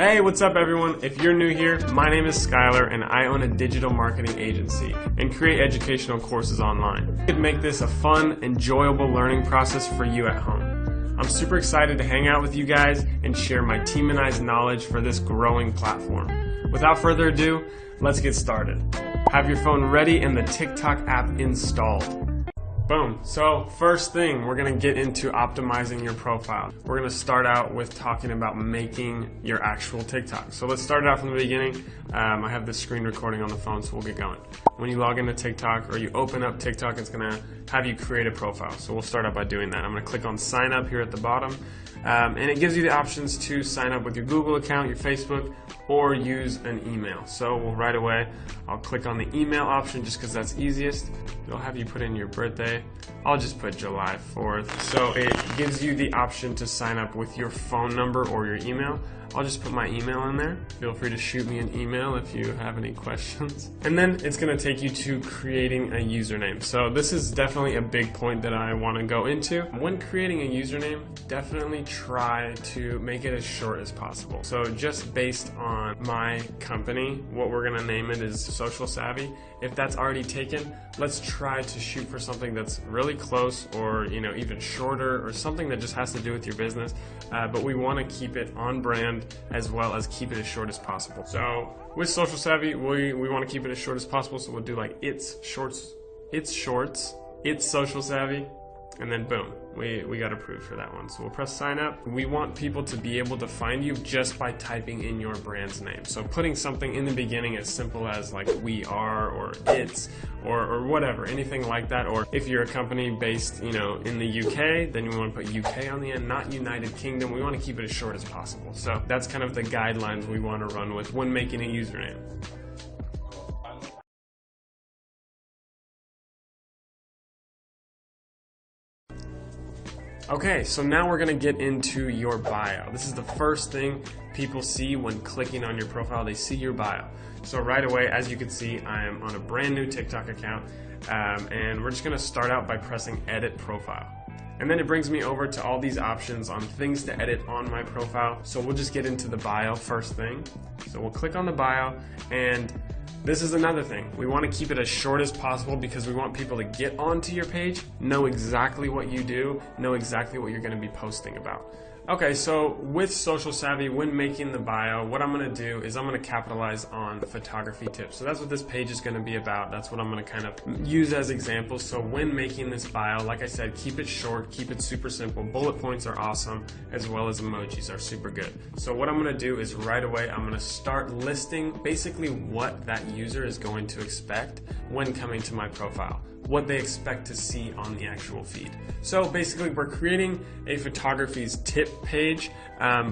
Hey, what's up everyone? If you're new here, my name is Skylar and I own a digital marketing agency and create educational courses online. I could make this a fun, enjoyable learning process for you at home. I'm super excited to hang out with you guys and share my team and I's knowledge for this growing platform. Without further ado, let's get started. Have your phone ready and the TikTok app installed. Boom. So first thing, we're going to get into optimizing your profile. We're going to start out with talking about making your actual TikTok. So let's start it out from the beginning. I have the screen recording on the phone, so we'll get going. When you log into TikTok or you open up TikTok, it's going to have you create a profile. So we'll start out by doing that. I'm going to click on sign up here at the bottom. And it gives you the options to sign up with your Google account, your Facebook, or use an email. So right away, I'll click on the email option just because that's easiest. It'll have you put in your birthday. I'll just put July 4th. So it gives you the option to sign up with your phone number or your email. I'll just put my email in there. Feel free to shoot me an email if you have any questions. And then it's going to take you to creating a username. So this is definitely a big point that I want to go into. When creating a username, definitely try to make it as short as possible. So just based on my company, what we're going to name it is Social Savvy. If that's already taken, let's try to shoot for something that's really close or even shorter or something that just has to do with your business. But we want to keep it on brand as well as keep it as short as possible. So with Social Savvy, we want to keep it as short as possible. So we'll do like it's shorts, it's Social Savvy, and then boom, we got approved for that one. So we'll press sign up. We want people to be able to find you just by typing in your brand's name. So putting something in the beginning as simple as like we are or it's or whatever, anything like that. Or if you're a company based in the UK, then you want to put UK on the end, not United Kingdom. We want to keep it as short as possible. So that's kind of the guidelines we want to run with when making a username. Okay, so now we're going to get into your bio. This is the first thing people see when clicking on your profile. They see your bio. So right away, as you can see, I am on a brand new TikTok account, and we're just going to start out by pressing Edit Profile. And then it brings me over to all these options on things to edit on my profile. So we'll just get into the bio first thing. So we'll click on the bio, and this is another thing. We want to keep it as short as possible because we want people to get onto your page, know exactly what you do, know exactly what you're going to be posting about. Okay, so with Social Savvy, when making the bio, what I'm going to do is I'm going to capitalize on photography tips. So that's what this page is going to be about. That's what I'm going to kind of use as examples. So when making this bio, like I said, keep it short, keep it super simple. Bullet points are awesome, as well as emojis are super good. So what I'm going to do is right away, I'm going to start listing basically what that user is going to expect when coming to my profile, what they expect to see on the actual feed. So basically we're creating a photography's tip page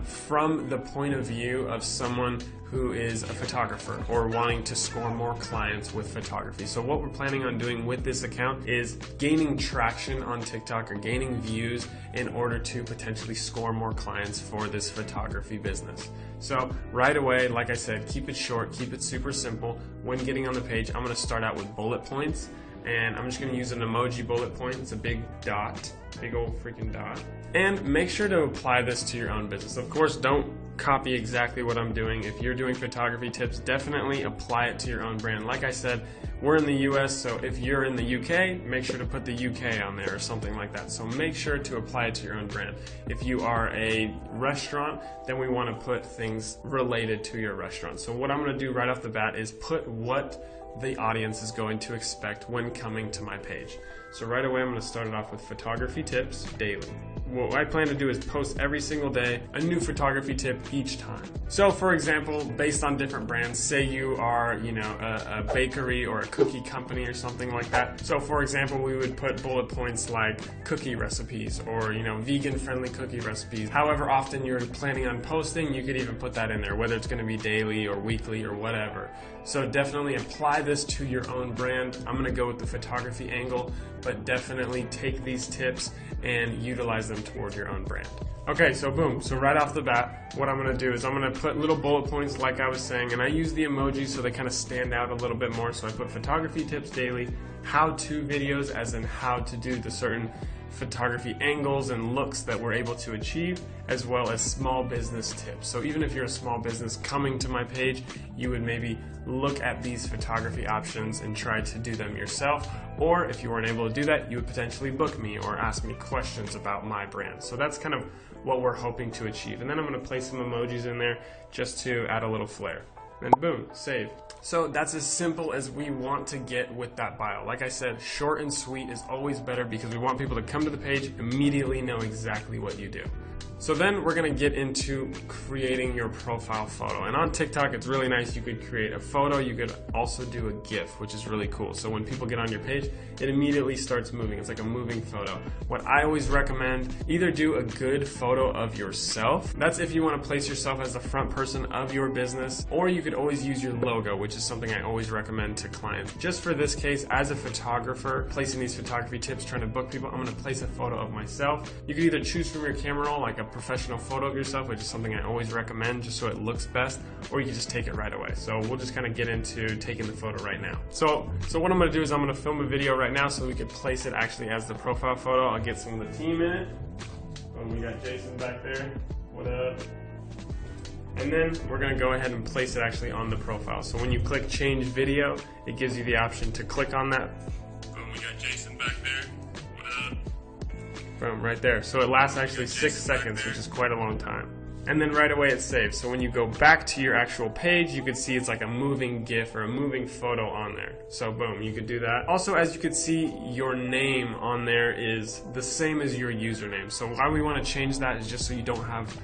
from the point of view of someone who is a photographer or wanting to score more clients with photography. So what we're planning on doing with this account is gaining traction on TikTok or gaining views in order to potentially score more clients for this photography business. So right away, like I said, keep it short, keep it super simple. When getting on the page, I'm going to start out with bullet points. And I'm just going to use an emoji bullet point. It's a big dot, big old freaking dot. And make sure to apply this to your own business. Of course, don't copy exactly what I'm doing. If you're doing photography tips, definitely apply it to your own brand. Like I said, we're in the US, so if you're in the UK, make sure to put the UK on there or something like that. So make sure to apply it to your own brand. If you are a restaurant, then we want to put things related to your restaurant. So what I'm going to do right off the bat is put what the audience is going to expect when coming to my page. So right away I'm going to start it off with photography tips daily. What I plan to do is post every single day a new photography tip each time. So for example, based on different brands, say you are a bakery or a cookie company or something like that. So for example, we would put bullet points like cookie recipes or vegan friendly cookie recipes. However often you're planning on posting, you could even put that in there, whether it's going to be daily or weekly or whatever. So definitely apply this to your own brand. I'm going to go with the photography angle, but definitely take these tips and utilize them toward your own brand. Okay, so boom. So right off the bat, what I'm going to do is I'm going to put little bullet points like I was saying, and I use the emojis so they kind of stand out a little bit more. So I put photography tips daily, how-to videos as in how to do the certain photography angles and looks that we're able to achieve, as well as small business tips. So even if you're a small business coming to my page, you would maybe look at these photography options and try to do them yourself. Or if you weren't able to do that, you would potentially book me or ask me questions about my brand. So that's kind of what we're hoping to achieve. And then I'm going to place some emojis in there just to add a little flair. And boom, save. So that's as simple as we want to get with that bio. Like I said, short and sweet is always better because we want people to come to the page, immediately know exactly what you do. So then we're going to get into creating your profile photo. And on TikTok, it's really nice. You could create a photo. You could also do a GIF, which is really cool. So when people get on your page, it immediately starts moving. It's like a moving photo. What I always recommend, either do a good photo of yourself. That's if you want to place yourself as the front person of your business, or you could always use your logo, which is something I always recommend to clients. Just for this case, as a photographer, placing these photography tips, trying to book people, I'm going to place a photo of myself. You could either choose from your camera roll, like a professional photo of yourself, which is something I always recommend just so it looks best, or you can just take it right away. So we'll just kind of get into taking the photo right now. So what I'm going to do is I'm going to film a video right now so we can place it actually as the profile photo. I'll get some of the team in it. Oh, we got Jason back there. What up? And then we're going to go ahead and place it actually on the profile. So when you click change video, it gives you the option to click on that. Boom, we got Jason back there. What up? Boom, right there. So it lasts actually 6 seconds, which is quite a long time. And then right away it's saved. So when you go back to your actual page, you can see it's like a moving GIF or a moving photo on there. So boom, you could do that. Also, as you can see, your name on there is the same as your username. So why we want to change that is just so you don't have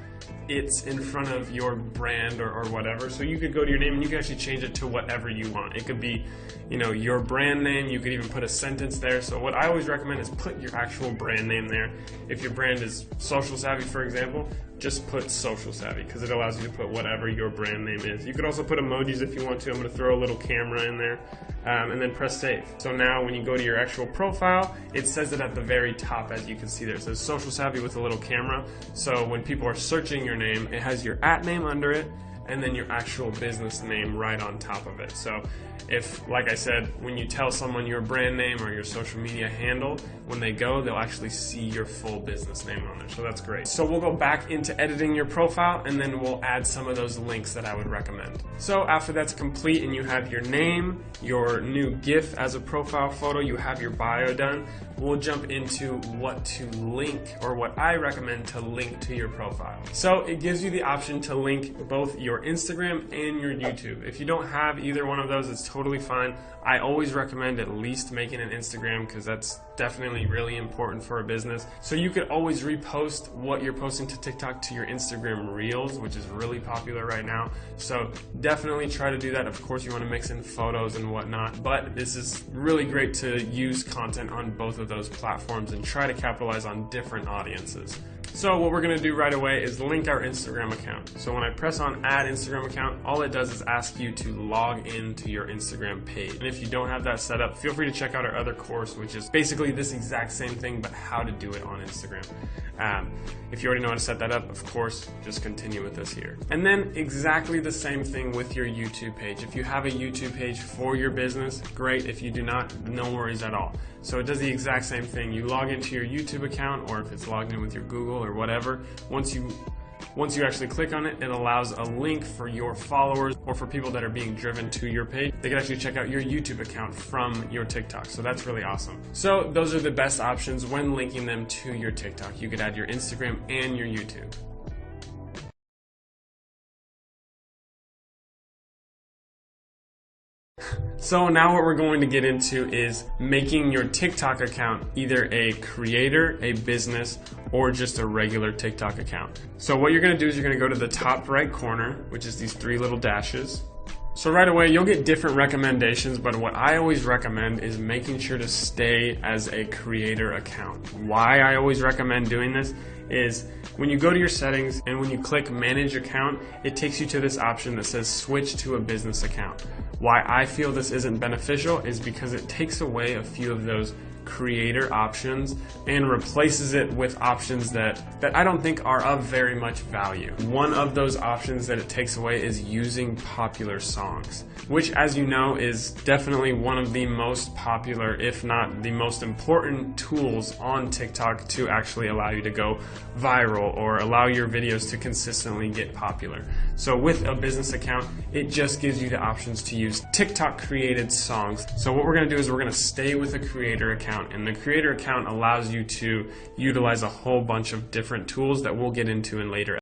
it's in front of your brand or whatever. So you could go to your name and you can actually change it to whatever you want. It could be, you know, your brand name. You could even put a sentence there. So what I always recommend is put your actual brand name there. If your brand is Social Savvy, for example, just put Social Savvy because it allows you to put whatever your brand name is. You could also put emojis if you want to. I'm going to throw a little camera in there and then press save. So now when you go to your actual profile, it says it at the very top, as you can see there. It says Social Savvy with a little camera. So when people are searching your name, it has your @ name under it and then your actual business name right on top of it. So if, like I said, when you tell someone your brand name or your social media handle, when they go, they'll actually see your full business name on there. So that's great. So we'll go back into editing your profile and then we'll add some of those links that I would recommend. So after that's complete and you have your name, your new GIF as a profile photo, you have your bio done, we'll jump into what to link, or what I recommend to link to your profile. So it gives you the option to link both your Instagram and your YouTube. If you don't have either one of those, it's totally fine. I always recommend at least making an Instagram because that's definitely really important for a business. So you could always repost what you're posting to TikTok to your Instagram Reels, which is really popular right now. So definitely try to do that. Of course, you want to mix in photos and whatnot, but this is really great to use content on both of those platforms and try to capitalize on different audiences. So what we're going to do right away is link our Instagram account. So when I press on add Instagram account, all it does is ask you to log into your Instagram page. And if you don't have that set up, feel free to check out our other course, which is basically this exact same thing, but how to do it on Instagram. If you already know how to set that up, of course, just continue with this here. And then exactly the same thing with your YouTube page. If you have a YouTube page for your business, great. If you do not, no worries at all. So it does the exact same thing. You log into your YouTube account, or if it's logged in with your Google or whatever, once you actually click on it, it allows a link for your followers or for people that are being driven to your page. They can actually check out your YouTube account from your TikTok. So that's really awesome. So those are the best options when linking them to your TikTok. You could add your Instagram and your YouTube. So now what we're going to get into is making your TikTok account either a creator, a business, or just a regular TikTok account. So what you're going to do is you're going to go to the top right corner, which is these 3 little dashes. So right away you'll get different recommendations, but what I always recommend is making sure to stay as a creator account. Why I always recommend doing this is when you go to your settings and when you click manage account, it takes you to this option that says switch to a business account. Why I feel this isn't beneficial is because it takes away a few of those creator options and replaces it with options that I don't think are of very much value. One of those options that it takes away is using popular songs, which, as you know, is definitely one of the most popular, if not the most important tools on TikTok to actually allow you to go viral or allow your videos to consistently get popular. So with a business account, it just gives you the options to use TikTok created songs. So what we're going to do is we're going to stay with a creator account, and the creator account allows you to utilize a whole bunch of different tools that we'll get into in later